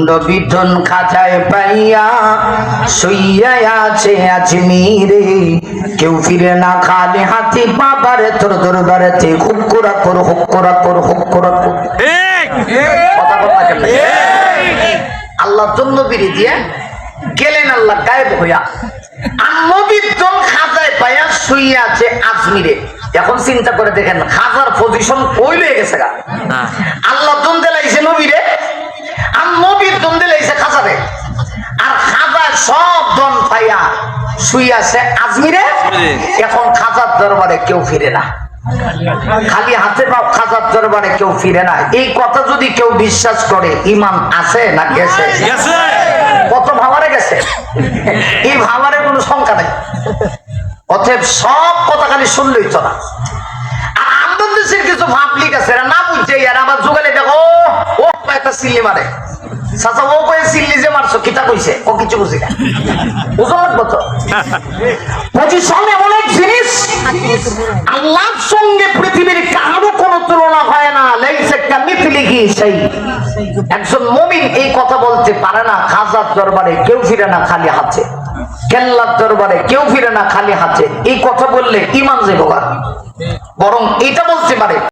নবীধন খাঁচায় পাইয়া শুইয়া আছে আজমিরে, কেউ ফিরে না খালি হাতি বাবারে তোর দরবারেতে হুক করা কর হুক করা কর হুক করা কর। কথা কথা কেন আল্লাহ জন্য বিড়ি দিয়ে গেলেন, আল্লাহ গায়েব হইয়া নবীধন খাঁচায় পাইয়া শুইয়া আছে আজমিরে। এখন চিন্তা করে দেখেন খাজার পজিশন কই লয়ে গেছে গা। আল্লাহ দন দিলাইছে নবীরে আর নবীর দন দিলাইছে খাজারে, আর খাজা সব দন পাইয়া শুই আছে আজমিরে। এখন খাজার দরবারে কেউ ফিরে না, খালি হাতে পাও খাজার দরবারে কেউ ফিরে না। এই কথা যদি কেউ বিশ্বাস করে ইমান আছে না গেছে? কত ভাবারে গেছে, এই ভাবারে কোনো সংখ্যা নেই। অতএব সব কথা খালি শুনলেই তো না। আর আমাদের দেশের কিছু পাবলিক আছে এরা না বুঝছে, আর আবার যোগালে দেখো ও একটা সিল্লি মারে, চাচা ও কয়ে সিল্লি যে মারছো কিতা কইছে, ও কিছু বুঝি না। বুঝো লাগবো তো পজিশন এমন এক জিনিস, আল্লাহর সঙ্গে পৃথিবীর কারো কোনো তুলনা হয় না। লাইসা কামিথলিহি শাই। একজন মুমিন এই কথা বলতে পারে না খাজার দরবারে কেউ ফিরে না খালি হাতে, কেল্লার দরবারে কেউ ফিরে না খালি হাতে। এই কথা বললে ইমান যাবে, বরং এটা বলতে পারে